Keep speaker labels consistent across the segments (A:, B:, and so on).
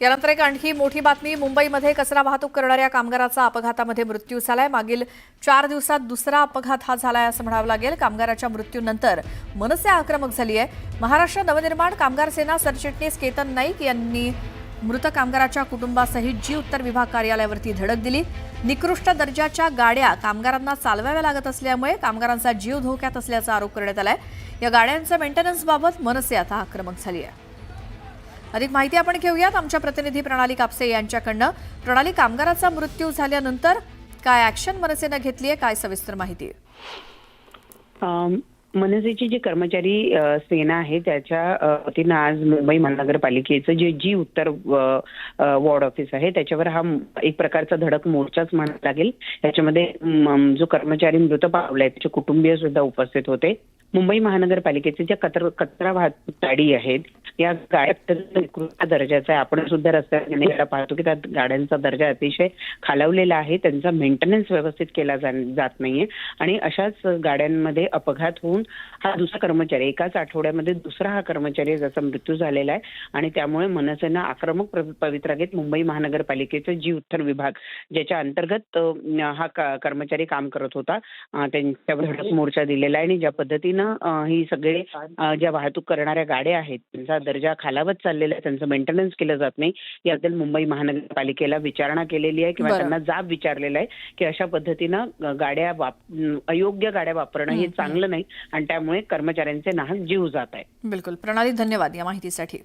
A: यानंतर एक आणखी मोठी बातमी। मुंबईमध्ये कचरा वाहतूक करणाऱ्या कामगाराचा अपघातामध्ये मृत्यू झालाय। मागील 4 दिवसात दुसरा अपघात हा झालाय असं म्हणावं लागेल। कामगाराच्या मृत्यूनंतर मनसे आक्रमक झाली आहे। महाराष्ट्र नवनिर्माण कामगार सेना सरचिटणीस केतन नाईक यांनी मृत कामगाराच्या कुटुंबासहित जी उत्तर विभाग कार्यालयावरती धडक दिली। निकृष्ट दर्जाच्या गाड्या कामगारांना चालवाव्या लागत असल्यामुळे कामगारांचा जीव धोक्यात असल्याचा आरोप करण्यात आलाय। या गाड्यांच्या मेंटेनन्सबाबत मनसे आता आक्रमक झाली आहे। अधिक माहिती आपण घेऊयात आमच्या प्रतिनिधी प्रणाली कापसे यांच्याकडनं। प्रणाली, कामगाराचा मृत्यू झाल्यानंतर काय ऍक्शन मनसेने घेतली आहे, काय सविस्तर माहिती?
B: मनसेची जी कर्मचारी सेना आहे त्याच्या वतीनं आज मुंबई महानगरपालिकेचं जे जी उत्तर वॉर्ड ऑफिस आहे त्याच्यावर हा एक प्रकारचा धडक मोर्चाच म्हणावा लागेल। त्याच्यामध्ये जो कर्मचारी मृत पावलाय त्याचे कुटुंबीय सुद्धा उपस्थित होते। मुंबई महानगरपालिकेचे ज्या कचरा वाहतूक गाडी आहेत या गाड्या निकृष्ट दर्जाचा आहे। आपण सुद्धा रस्त्याने पाहतो की त्या गाड्यांचा दर्जा अतिशय खालावलेला आहे, त्यांचा मेंटेनन्स व्यवस्थित केला जात नाहीये आणि अशाच गाड्यांमध्ये अपघात होऊन हा दुसरा कर्मचारी, एकाच आठवड्यामध्ये दुसरा हा कर्मचारी ज्याचा मृत्यू झालेला आहे आणि त्यामुळे मनसेनं आक्रमक पवित्रा घेत मुंबई महानगरपालिकेचा जी उत्तर विभाग ज्याच्या अंतर्गत हा कर्मचारी काम करत होता त्यांच्यावर धडक मोर्चा दिलेला आहे आणि ज्या पद्धतीनं ही सगळे ज्या वाहतूक करणाऱ्या गाड्या आहेत त्यांचा दर्जा खालावत चाललेला आहे, त्यांचं मेंटेनन्स केलं जात नाही, याबद्दल मुंबई महानगरपालिकेला विचारणा केलेली आहे किंवा त्यांना जाब विचारलेला आहे की अशा पद्धतीनं गाड्या अयोग्य गाड्या वापरणं हे चांगलं नाही आणि त्यामुळे कर्मचाऱ्यांचे नाहक जीव जात आहे।
A: बिलकुल प्रणाली, धन्यवाद या माहितीसाठी।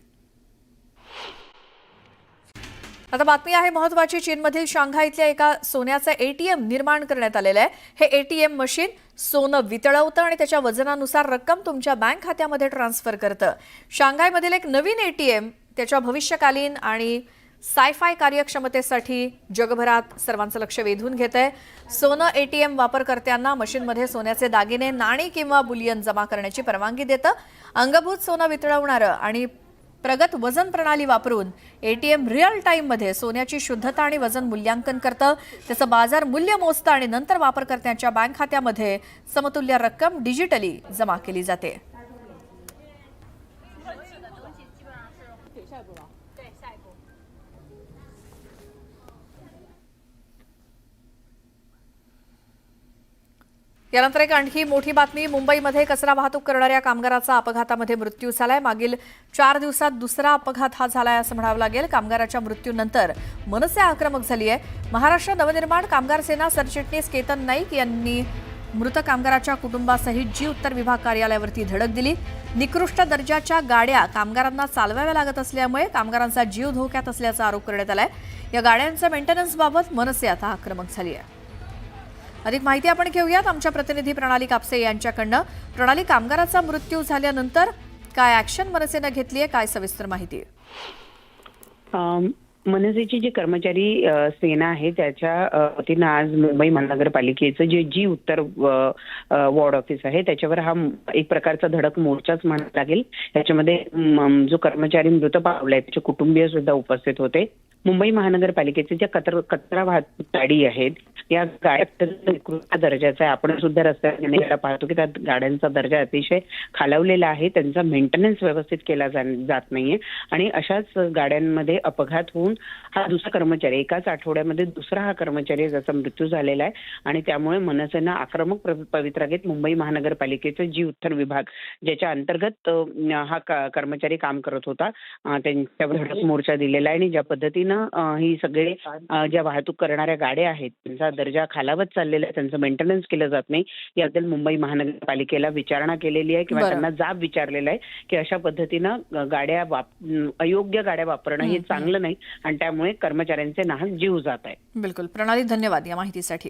A: आता बातमी आहे महत्वाची। चीनमधील शांघाय इथल्या एका सोन्याचं एटीएम निर्माण करण्यात आलेलं आहे। हे एटीएम मशीन सोनं वितळवतं आणि त्याच्या वजनानुसार रक्कम तुमच्या बँक खात्यामध्ये ट्रान्सफर करतं। शांघायमधील एक नवीन एटीएम त्याच्या भविष्यकालीन आणि सायफाय कार्यक्षमतेसाठी जगभरात सर्वांचं लक्ष वेधून घेतंय। सोनं एटीएम वापरकर्त्यांना मशीनमध्ये सोन्याचे दागिने, नाणी किंवा बुलियन जमा करण्याची परवानगी देतं। अंगभूत सोनं वितळवणारं आणि प्रगत वजन प्रणाली वापरून एटीएम रिअल टाइममध्ये सोन्याची शुद्धता आणि वजन मूल्यांकन करतं। त्याचं बाजार मूल्य मोजतं आणि नंतर वापरकर्त्यांच्या बँक खात्यामध्ये समतुल्य रक्कम डिजिटली जमा केली जाते। यानंतर एक आणखी मोठी बातमी। मुंबईमध्ये कचरा वाहतूक करणाऱ्या कामगाराचा अपघातामध्ये मृत्यू झालाय। मागील 4 दिवसात दुसरा अपघात हा झालाय असं म्हणावं लागेल। कामगाराच्या मृत्यूनंतर मनसे आक्रमक झाली आहे। महाराष्ट्र नवनिर्माण कामगार सेना सरचिटणीस केतन नाईक यांनी मृत कामगाराच्या कुटुंबासहित जी उत्तर विभाग कार्यालयावरती धडक दिली। निकृष्ट दर्जाच्या गाड्या कामगारांना चालवाव्या लागत असल्यामुळे कामगारांचा जीव धोक्यात असल्याचा आरोप करण्यात आलाय। या गाड्यांच्या मेंटेनन्सबाबत मनसे आता आक्रमक झाली आहे। अधिक माहिती आपण घेऊयात आमच्या प्रतिनिधी प्रणाली कापसे यांच्याकडनं। प्रणाली, कामगाराचा मृत्यू झाल्यानंतर काय ऍक्शन मनसेने घेतली आहे, काय सविस्तर माहिती?
B: मनसेची जी कर्मचारी सेना आहे त्याच्या वतीनं आज मुंबई महानगरपालिकेचं जे जी उत्तर वॉर्ड ऑफिस आहे त्याच्यावर हा एक प्रकारचा धडक मोर्चाच म्हणावा लागेल। त्याच्यामध्ये जो कर्मचारी मृत पावलाय त्याचे कुटुंबीय सुद्धा उपस्थित होते। मुंबई महानगरपालिकेचे ज्या कचरा वाहतूक गाडी आहेत या गाड्या निकृष्ट दर्जाचा आहे। आपण सुद्धा रस्त्याने पाहतो की त्या गाड्यांचा दर्जा अतिशय खालावलेला आहे, त्यांचा मेंटेनन्स व्यवस्थित केला जात नाहीये आणि अशाच गाड्यांमध्ये अपघात होऊन हा दुसरा कर्मचारी, एकाच आठवड्यामध्ये दुसरा हा कर्मचारी ज्याचा मृत्यू झालेला आहे आणि त्यामुळे मनसेनं आक्रमक पवित्रा घेत मुंबई महानगरपालिकेचं जी उत्तर विभाग ज्याच्या अंतर्गत हा कर्मचारी काम करत होता त्यांच्यावर धडक मोर्चा दिलेला आहे आणि ज्या पद्धतीनं ही सगळे ज्या वाहतूक करणाऱ्या गाड्या आहेत त्यांचा दर्जा खालावत चाललेला आहे, त्यांचं मेंटेनन्स केलं जात नाही, याबद्दल मुंबई महानगरपालिकेला विचारणा केलेली आहे किंवा त्यांना जाब विचारलेला आहे की अशा पद्धतीनं गाड्या अयोग्य गाड्या वापरणं हे चांगलं नाही आणि त्यामुळे कर्मचाऱ्यांचे नाहक जीव जात आहे।
A: बिलकुल प्रणाली, धन्यवाद या माहितीसाठी।